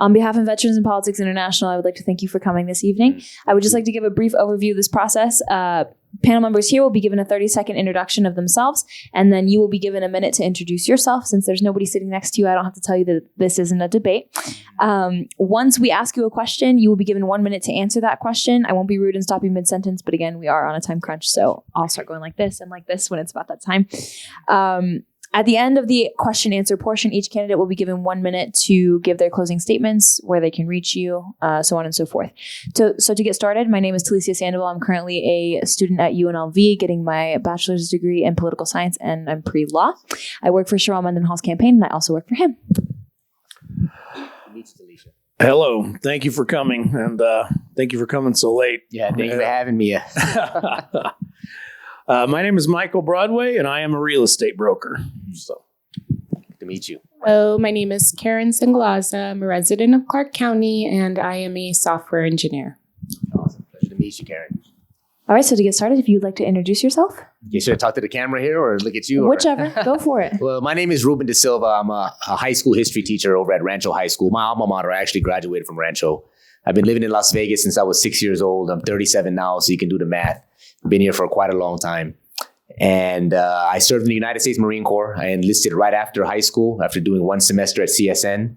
On behalf of Veterans in Politics International, I would like to thank you for coming this evening. I would just like to give a brief overview of this process. Panel members here will be given a 30-second introduction of themselves, and then you will be given a minute to introduce yourself. Since there's nobody sitting next to you, I don't have to tell you that this isn't a debate. Once we ask you a question, you will be given 1 minute to answer that question. I won't be rude and stop you mid-sentence, but again, we are on a time crunch, so I'll start going like this and like this when it's about that time. At the end of the question answer portion, each candidate will be given 1 minute to give their closing statements, where they can reach you, so on and so forth. So to get started, my name is Talicia Sandoval. I'm currently a student at UNLV getting my bachelor's degree in political science, and I'm pre-law. I work for Sherrod Mendenhall's campaign, and I also work for him. Hello. Thank you for coming, and thank you for coming so late. Yeah, thank you for having me. My name is Michael Broadway, and I am a real estate broker. So, Good to meet you. Hello, my name is Karen Singlaza. I'm a resident of Clark County, and I am a software engineer. Awesome. Pleasure to meet you, Karen. All right, so to get started, if you'd like to introduce yourself. You should I talk to the camera here or look at you? Or? Whichever. Go for it. Well, my name is Reuben De Silva. I'm a high school history teacher over at Rancho High School. My alma mater. I actually graduated from Rancho. I've been living in Las Vegas since I was 6 years old. I'm 37 now, so you can do the math. Been here for quite a long time. And I served in the United States Marine Corps. I enlisted right after high school, after doing 1 semester at CSN,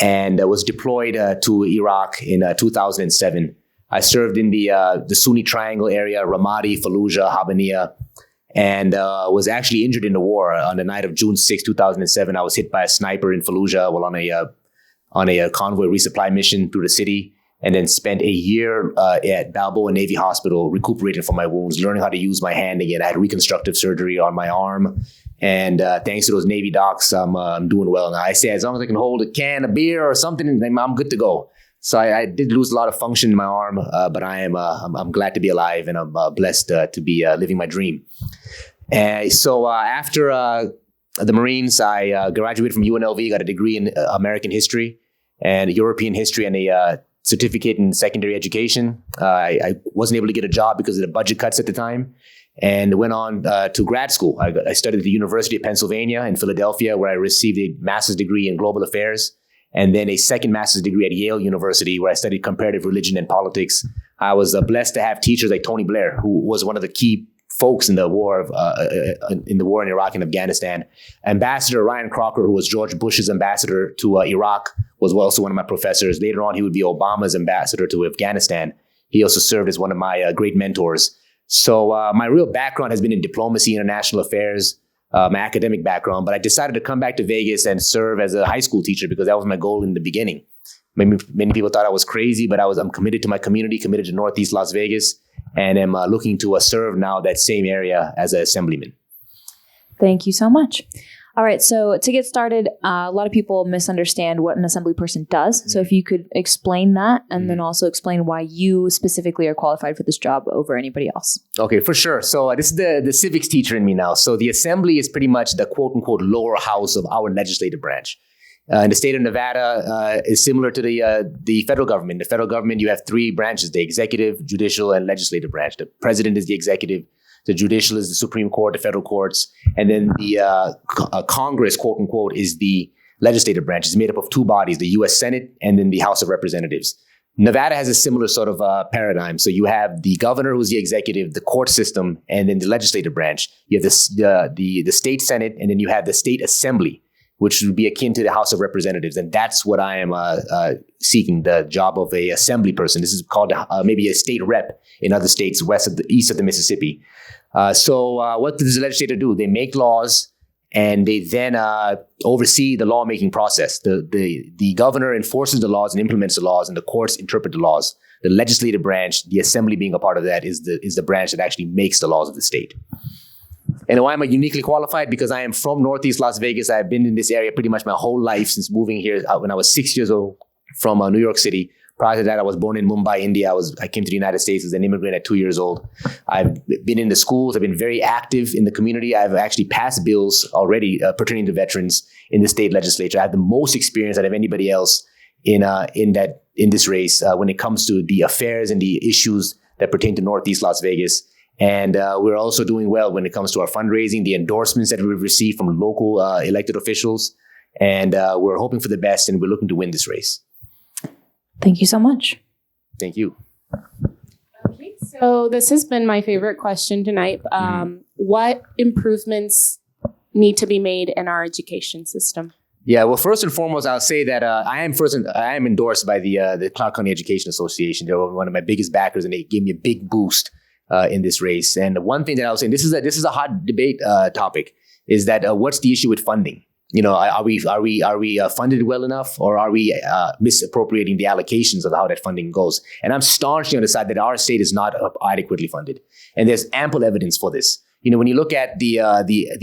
and was deployed to Iraq in 2007. I served in the Sunni Triangle area, Ramadi, Fallujah, Habaniya, and was actually injured in the war. On the night of June 6, 2007, I was hit by a sniper in Fallujah while on a convoy resupply mission through the city. And then spent a year at Balboa Navy Hospital recuperating from my wounds, learning how to use my hand again. I had reconstructive surgery on my arm. And thanks to those Navy docs, I'm doing well now. I say as long as I can hold a can of beer or something, I'm good to go. So I did lose a lot of function in my arm, but I'm glad to be alive, and I'm blessed to be living my dream. So after the Marines, I graduated from UNLV, got a degree in American history and European history, and a certificate in secondary education. I wasn't able to get a job because of the budget cuts at the time, and went on to grad school. I studied at the University of Pennsylvania in Philadelphia, where I received a master's degree in global affairs, and then a second master's degree at Yale University, where I studied comparative religion and politics. I was blessed to have teachers like Tony Blair, who was one of the key folks in the war in Iraq and Afghanistan. Ambassador Ryan Crocker, who was George Bush's ambassador to Iraq, was also one of my professors. Later on, he would be Obama's ambassador to Afghanistan. He also served as one of my great mentors. So my real background has been in diplomacy, international affairs, my academic background. But I decided to come back to Vegas and serve as a high school teacher because that was my goal in the beginning. Many people thought I was crazy, but I'm committed to my community, committed to Northeast Las Vegas, and am looking to serve now that same area as an assemblyman. Thank you so much. All right, so to get started, a lot of people misunderstand what an assembly person does. So if you could explain that, and then also explain why you specifically are qualified for this job over anybody else. Okay, for sure. So this is the civics teacher in me now. So the assembly is pretty much the quote unquote lower house of our legislative branch. In the state of Nevada is similar to the federal government. The federal government, you have 3 branches: the executive, judicial, and legislative branch. The president is the executive. The judicial is the Supreme Court, the federal courts. And then the Congress, quote unquote, is the legislative branch. It's made up of 2 bodies, the U.S. Senate and then the House of Representatives. Nevada has a similar sort of paradigm. So you have the governor, who's the executive, the court system, and then the legislative branch. You have the state Senate, and then you have the state assembly, which would be akin to the House of Representatives. And that's what I am seeking, the job of a assembly person. This is called maybe a state rep in other states east of the Mississippi. So what does the legislature do? They make laws, and they then oversee the lawmaking process. The governor enforces the laws and implements the laws, and the courts interpret the laws. The legislative branch, the assembly being a part of that, is the branch that actually makes the laws of the state. And why am I uniquely qualified? Because I am from Northeast Las Vegas. I've been in this area pretty much my whole life since moving here when I was 6 years old from New York City. Prior to that, I was born in Mumbai, India. I came to the United States as an immigrant at 2 years old. I've been in the schools. I've been very active in the community. I've actually passed bills already pertaining to veterans in the state legislature. I have the most experience out of anybody else in this race when it comes to the affairs and the issues that pertain to Northeast Las Vegas. And we're also doing well when it comes to our fundraising, the endorsements that we've received from local elected officials. And we're hoping for the best, and we're looking to win this race. Thank you so much. Thank you. Okay, so this has been my favorite question tonight. What improvements need to be made in our education system? Yeah, well, first and foremost, I'll say that I am endorsed by the Clark County Education Association. They're one of my biggest backers, and they gave me a big boost in this race. And one thing that I was saying, this is a hot debate topic, is that what's the issue with funding? You know, are we funded well enough, or are we misappropriating the allocations of how that funding goes? And I'm staunchly on the side that our state is not adequately funded, and there's ample evidence for this. You know, when you look at the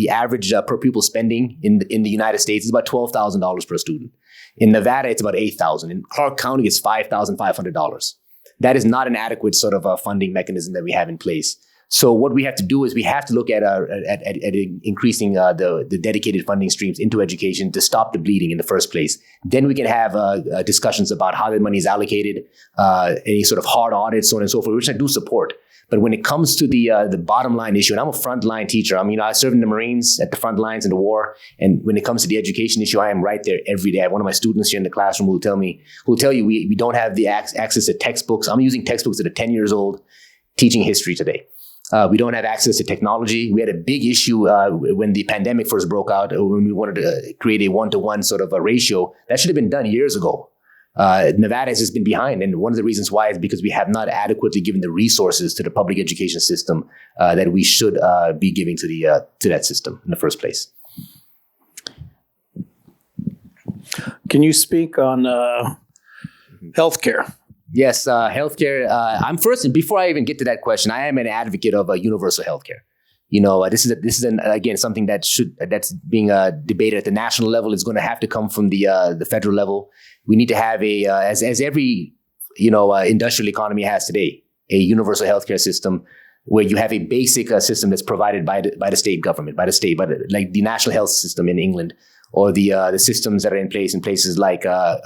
average per pupil spending in the United States, it's about $12,000 per student. In Nevada, it's about $8,000. In Clark County, it's $5,500. That is not an adequate sort of funding mechanism that we have in place. So what we have to do is we have to look at increasing the dedicated funding streams into education to stop the bleeding in the first place. Then we can have discussions about how the money is allocated, any sort of hard audits, so on and so forth, which I do support. But when it comes to the bottom line issue, and I'm a frontline teacher. I mean, I served in the Marines at the front lines in the war. And when it comes to the education issue, I am right there every day. I have one of my students here in the classroom who will tell you we don't have the access to textbooks. I'm using textbooks that are 10 years old, teaching history today. We don't have access to technology. We had a big issue when the pandemic first broke out, when we wanted to create a one-to-one sort of a ratio. That should have been done years ago. Nevada has just been behind. And one of the reasons why is because we have not adequately given the resources to the public education system that we should be giving to that system in the first place. Can you speak on healthcare? Yes, healthcare. I'm first, before I even get to that question, I am an advocate of universal healthcare. You know, this is again something that's being debated at the national level. It's going to have to come from the federal level. We need to have as every industrial economy has today, a universal healthcare system where you have a basic system that's provided by the state government, like the national health system in England, or the systems that are in place in places like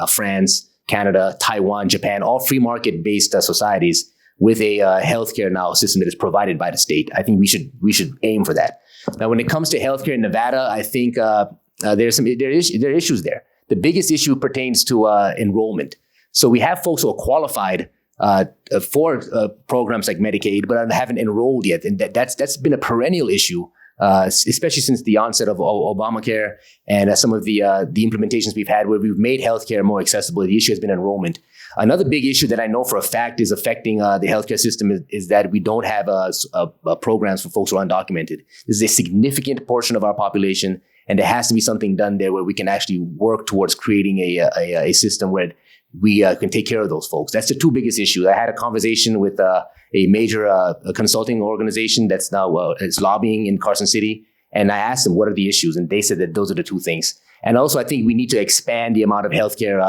France, Canada, Taiwan, Japan, all free market based societies with a healthcare now system that is provided by the state. I think we should aim for that. Now, when it comes to healthcare in Nevada, I think there are issues there. The biggest issue pertains to enrollment. So we have folks who are qualified for programs like Medicaid, but haven't enrolled yet, and that's been a perennial issue, especially since the onset of Obamacare and some of the implementations we've had where we've made healthcare more accessible. The issue has been enrollment. Another big issue that I know for a fact is affecting the healthcare system is that we don't have programs for folks who are undocumented. This is a significant portion of our population, and there has to be something done there where we can actually work towards creating a system where we can take care of those folks. That's the two biggest issues. I had a conversation with a major consulting organization that's now is lobbying in Carson City, and I asked them what are the issues, and they said that those are the two things. And also, I think we need to expand the amount of healthcare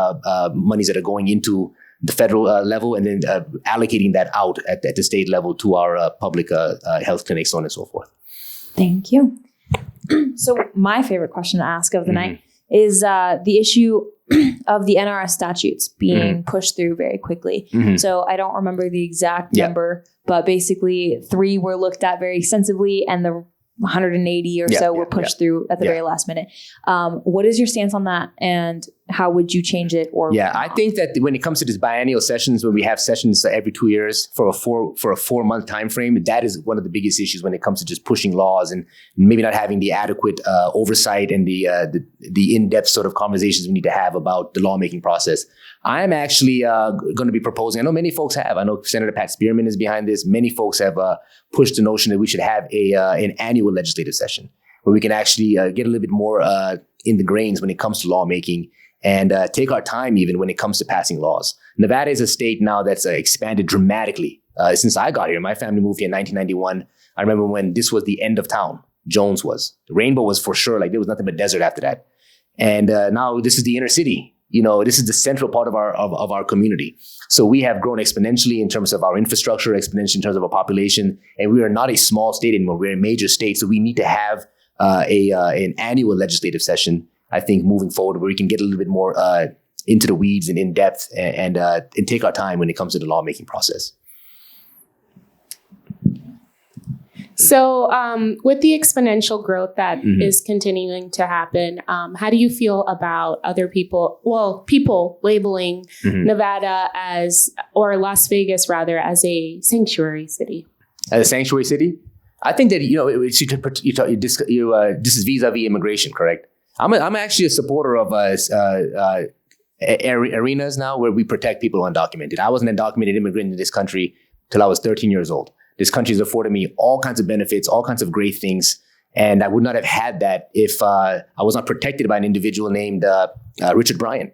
monies that are going into the federal level, and then allocating that out at the state level to our public health clinics, so on and so forth. Thank you. So my favorite question to ask of the night is the issue of the NRS statutes being pushed through very quickly. So I don't remember the exact number, but basically 3 were looked at very extensively, and the 180 or so were pushed through at the very last minute. What is your stance on that, and how would you change it? Or I think that when it comes to these biennial sessions, when we have sessions every 2 years for a 4-month time frame, that is one of the biggest issues when it comes to just pushing laws and maybe not having the adequate oversight and the in-depth sort of conversations we need to have about the lawmaking process. I am actually going to be proposing. I know many folks have. I know Senator Pat Spearman is behind this. Many folks have pushed the notion that we should have an annual legislative session where we can actually get a little bit more in the grains when it comes to lawmaking and take our time even when it comes to passing laws. Nevada is a state now that's expanded dramatically. Since I got here, my family moved here in 1991. I remember when this was the end of town. Jones was. The Rainbow was for sure. Like there was nothing but desert after that. And now this is the inner city. You know, this is the central part of our community. So we have grown exponentially in terms of our infrastructure, exponentially in terms of our population, and we are not a small state anymore. We're a major state, so we need to have an annual legislative session, I think, moving forward, where we can get a little bit more into the weeds and in depth and take our time when it comes to the lawmaking process. So, with the exponential growth that is continuing to happen, how do you feel about other people labeling Nevada or Las Vegas rather, as a sanctuary city? As a sanctuary city? I think that, this is vis-a-vis immigration, correct? I'm actually a supporter of arenas now where we protect people who are undocumented. I was an undocumented immigrant in this country till I was 13 years old. This country has afforded me all kinds of benefits, all kinds of great things. And I would not have had that if I was not protected by an individual named Richard Bryan.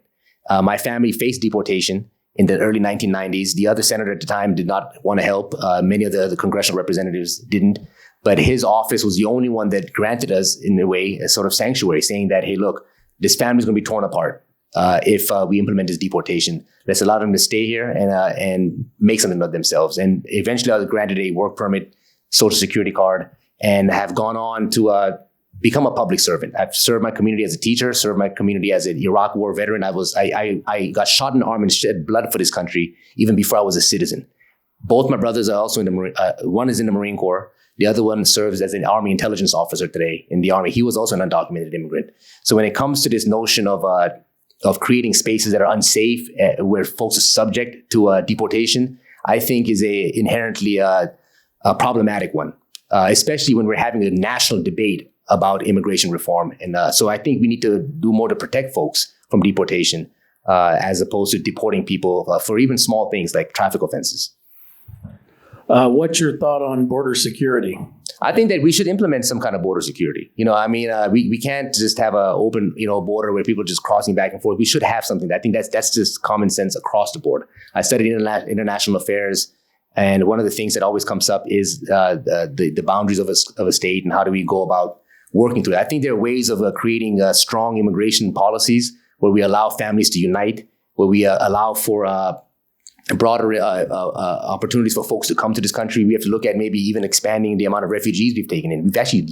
My family faced deportation in the early 1990s. The other senator at the time did not want to help. Many of the congressional representatives didn't. But his office was the only one that granted us, in a way, a sort of sanctuary, saying that, hey, look, this family's going to be torn apart if we implement this deportation. Let's allow them to stay here and make something of themselves. And eventually I was granted a work permit, social security card, and have gone on to become a public servant. I've served my community as a teacher, served my community as an Iraq War veteran. I got shot in the arm and shed blood for this country even before I was a citizen. Both my brothers are also in the Marine. One is in the Marine Corps. The other one serves as an Army intelligence officer today in the Army. He was also an undocumented immigrant. So when it comes to this notion of creating spaces that are unsafe, where folks are subject to deportation, I think is a inherently a problematic one, especially when we're having a national debate about immigration reform. And so I think we need to do more to protect folks from deportation, as opposed to deporting people for even small things like traffic offenses. What's your thought on border security? I think that we should implement some kind of border security. We can't just have an open, border where people are just crossing back and forth. We should have something. I think that's just common sense across the board. I studied international affairs, and one of the things that always comes up is the boundaries of a state and how do we go about working through it. I think there are ways of creating strong immigration policies where we allow families to unite, where we allow for broader opportunities for folks to come to this country. We have to look at maybe even expanding the amount of refugees we've taken in. We've actually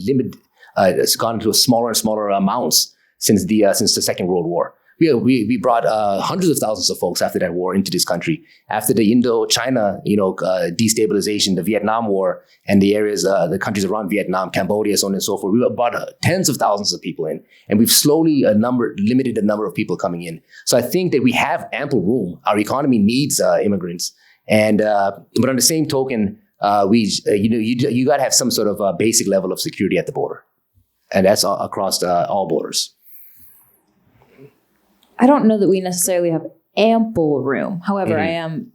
it's gone into smaller and smaller amounts since the Second World War. We brought hundreds of thousands of folks after that war into this country. After the Indo-China, destabilization, the Vietnam War, and the areas, the countries around Vietnam, Cambodia, so on and so forth, we brought tens of thousands of people in, and we've slowly limited the number of people coming in. So I think that we have ample room. Our economy needs immigrants, and but on the same token, you got to have some sort of basic level of security at the border, and that's across all borders. I don't know that we necessarily have ample room. However, I am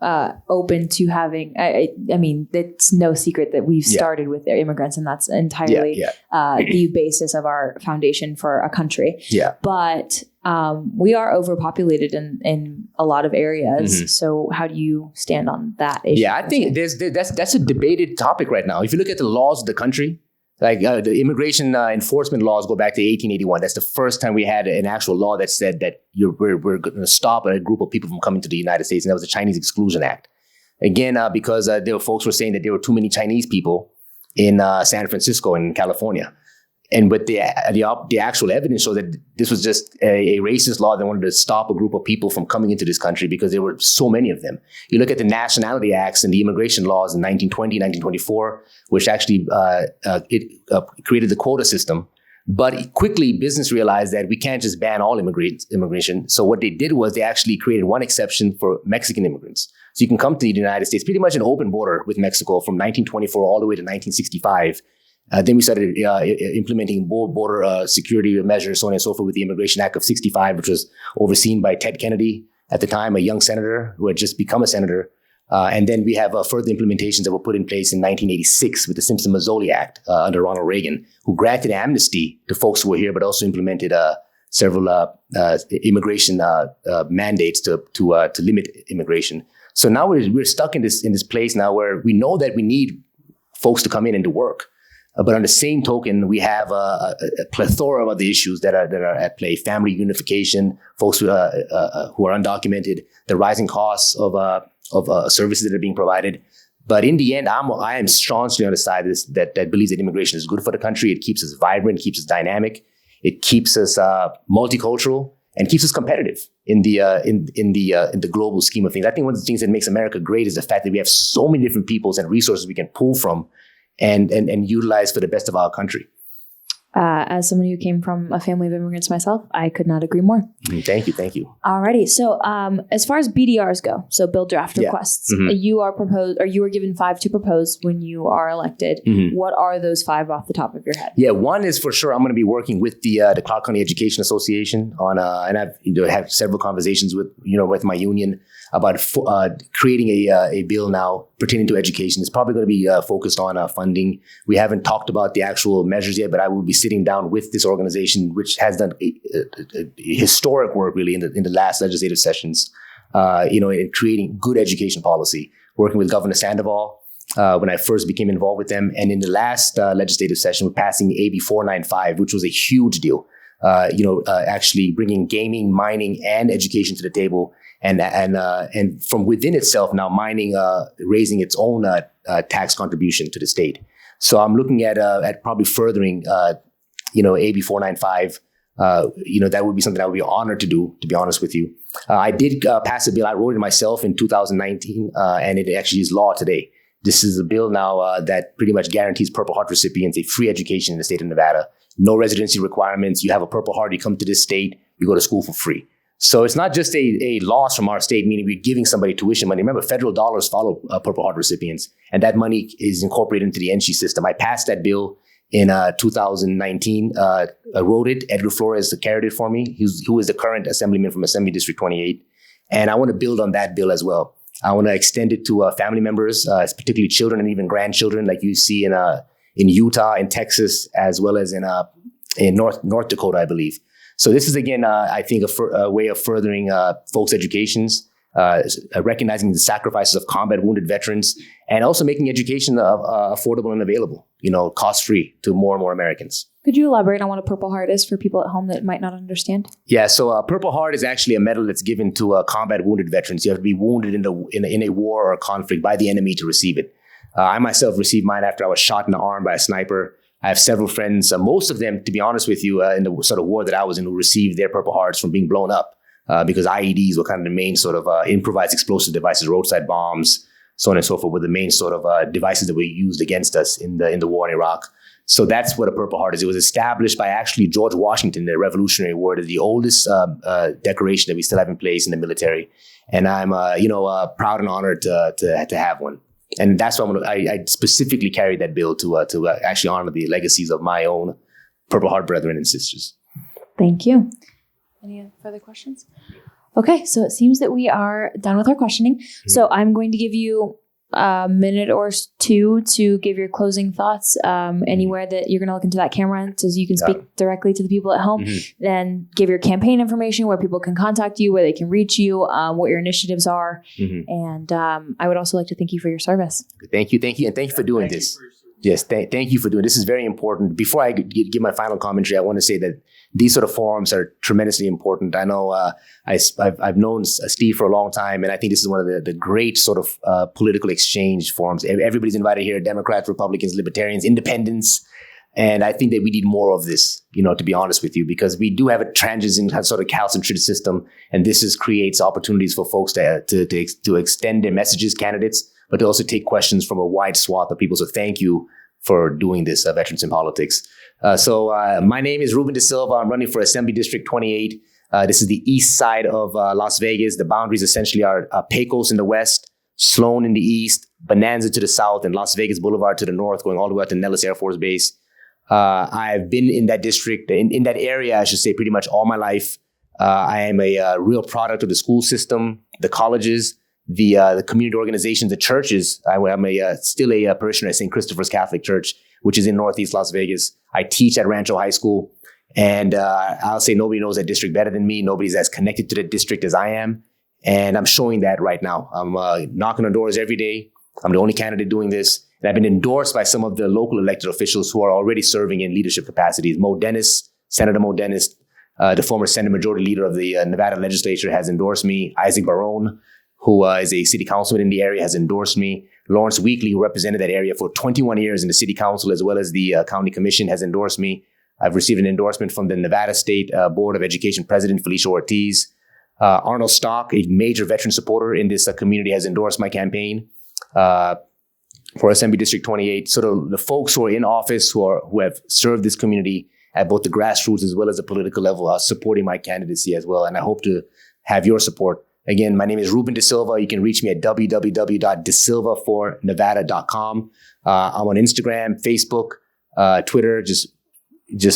open to having, I mean, it's no secret that we've started with immigrants, and that's entirely the basis of our foundation for a country. Yeah. But we are overpopulated in a lot of areas. So how do you stand on that issue? Yeah, I think that's a debated topic right now. If you look at the laws of the country, like the immigration enforcement laws go back to 1881. That's the first time we had an actual law that said that we're going to stop a group of people from coming to the United States, and that was the Chinese Exclusion Act. Again, because there were folks were saying that there were too many Chinese people in San Francisco and California. And with the actual evidence shows that this was just a racist law that wanted to stop a group of people from coming into this country because there were so many of them. You look at the Nationality Acts and the immigration laws in 1920, 1924, which actually created the quota system. But quickly, business realized that we can't just ban all immigration. So what they did was they actually created one exception for Mexican immigrants. So you can come to the United States, pretty much an open border with Mexico from 1924 all the way to 1965. Then we started implementing border security measures, so on and so forth, with the Immigration Act of 65, which was overseen by Ted Kennedy at the time, a young senator who had just become a senator. And then we have further implementations that were put in place in 1986 with the Simpson-Mazzoli Act under Ronald Reagan, who granted amnesty to folks who were here, but also implemented several immigration mandates to limit immigration. So now we're stuck in this place now where we know that we need folks to come in and to work. But on the same token, we have a plethora of other issues that are at play: family unification, folks who are undocumented, the rising costs of services that are being provided. But in the end, I am staunchly on the side of this, that believes that immigration is good for the country. It keeps us vibrant, keeps us dynamic, it keeps us multicultural, and keeps us competitive in the global scheme of things. I think one of the things that makes America great is the fact that we have so many different peoples and resources we can pull from and utilize for the best of our country. As someone who came from a family of immigrants myself, I could not agree more. Thank you. Alrighty. So, as far as BDRs go, so bill draft requests, you are given 5 to propose when you are elected. What are those 5 off the top of your head? Yeah, one is for sure. I'm going to be working with the Clark County Education Association on, and I've had several conversations with my union about creating a bill now pertaining to education. It's probably going to be focused on funding. We haven't talked about the actual measures yet, but I will be sitting down with this organization, which has done a historic work really in the last legislative sessions, in creating good education policy, working with Governor Sandoval when I first became involved with them. And in the last legislative session, we're passing AB 495, which was a huge deal, actually bringing gaming, mining, and education to the table. And from within itself now, mining raising its own tax contribution to the state. So I'm looking at probably furthering, AB 495. That would be something I would be honored to do, to be honest with you. I did pass a bill. I wrote it myself in 2019, and it actually is law today. This is a bill now that pretty much guarantees Purple Heart recipients a free education in the state of Nevada. No residency requirements. You have a Purple Heart, you come to this state, you go to school for free. So it's not just a loss from our state, meaning we're giving somebody tuition money. Remember, federal dollars follow Purple Heart recipients, and that money is incorporated into the NSHE system. I passed that bill in 2019. I wrote it. Edgar Flores carried it for me, who is the current assemblyman from Assembly District 28. And I want to build on that bill as well. I want to extend it to family members, particularly children and even grandchildren, like you see in Utah, in Texas, as well as in North Dakota, I believe. So this is, again, I think, a way of furthering folks' educations, recognizing the sacrifices of combat wounded veterans, and also making education affordable and available, cost-free to more and more Americans. Could you elaborate on what a Purple Heart is for people at home that might not understand? Yeah, so Purple Heart is actually a medal that's given to combat wounded veterans. You have to be wounded in a war or a conflict by the enemy to receive it. I myself received mine after I was shot in the arm by a sniper. I have several friends, most of them, to be honest with you, in the sort of war that I was in, who received their Purple Hearts from being blown up because IEDs were kind of the main sort of improvised explosive devices, roadside bombs, so on and so forth, were the main sort of devices that were used against us in the war in Iraq. So that's what a Purple Heart is. It was established by actually George Washington, the Revolutionary War, the oldest decoration that we still have in place in the military. And I'm, proud and honored to have one. And that's why I specifically carried that bill to actually honor the legacies of my own Purple Heart brethren and sisters. Thank you. Any further questions? Okay, so it seems that we are done with our questioning. Mm-hmm. So I'm going to give you a minute or 2 to give your closing thoughts anywhere that you're going to look into that camera so you can speak directly to the people at home. Mm-hmm. Then give your campaign information, where people can contact you, where they can reach you, what your initiatives are. Mm-hmm. And I would also like to thank you for your service. Thank you. And thank you for doing this. Yes, thank you for doing this. This is very important. Before I give my final commentary, I want to say that these sort of forums are tremendously important. I know I've known Steve for a long time, and I think this is one of the great sort of political exchange forums. Everybody's invited here: Democrats, Republicans, Libertarians, Independents, and I think that we need more of this. To be honest with you, because we do have a transition sort of calcium-treated system, and this creates opportunities for folks to extend their messages, candidates, but to also take questions from a wide swath of people. So thank you for doing this, Veterans in Politics. So my name is Reuben De Silva. I'm running for Assembly District 28. This is the east side of Las Vegas. The boundaries essentially are Pecos in the west, Sloan in the east, Bonanza to the south, and Las Vegas Boulevard to the north, going all the way out to Nellis Air Force Base. I've been in that district, in that area, I should say, pretty much all my life. I am a real product of the school system, the colleges, the community organizations, the churches. I'm still a parishioner at St. Christopher's Catholic Church, which is in Northeast Las Vegas. I teach at Rancho High School, and I'll say nobody knows that district better than me. Nobody's as connected to the district as I am, and I'm showing that right now. I'm knocking on doors every day. I'm the only candidate doing this, and I've been endorsed by some of the local elected officials who are already serving in leadership capacities. Senator Mo Dennis, the former Senate Majority Leader of the Nevada Legislature, has endorsed me. Isaac Barone, who is a city councilman in the area, has endorsed me. Lawrence Weekly, who represented that area for 21 years in the city council, as well as the county commission, has endorsed me. I've received an endorsement from the Nevada State Board of Education President, Felicia Ortiz. Arnold Stock, a major veteran supporter in this community, has endorsed my campaign. for Assembly District 28. So the folks who are in office who have served this community at both the grassroots as well as the political level are supporting my candidacy as well. And I hope to have your support. Again, my name is Reuben De Silva. You can reach me at www.desilvafornevada.com. I'm on Instagram, Facebook, Twitter. Just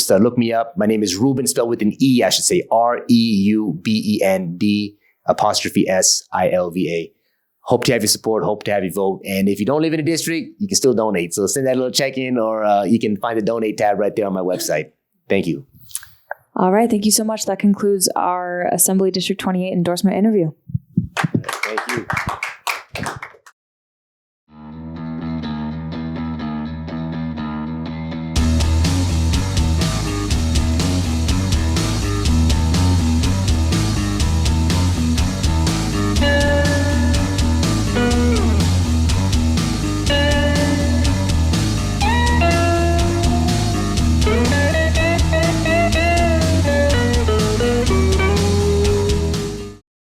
look me up. My name is Reuben, spelled with an E, I should say, REUBEND''SILVA. Hope to have your support. Hope to have you vote. And if you don't live in a district, you can still donate. So send that little check-in, or you can find the donate tab right there on my website. Thank you. All right. Thank you so much. That concludes our Assembly District 28 endorsement interview. Thank you.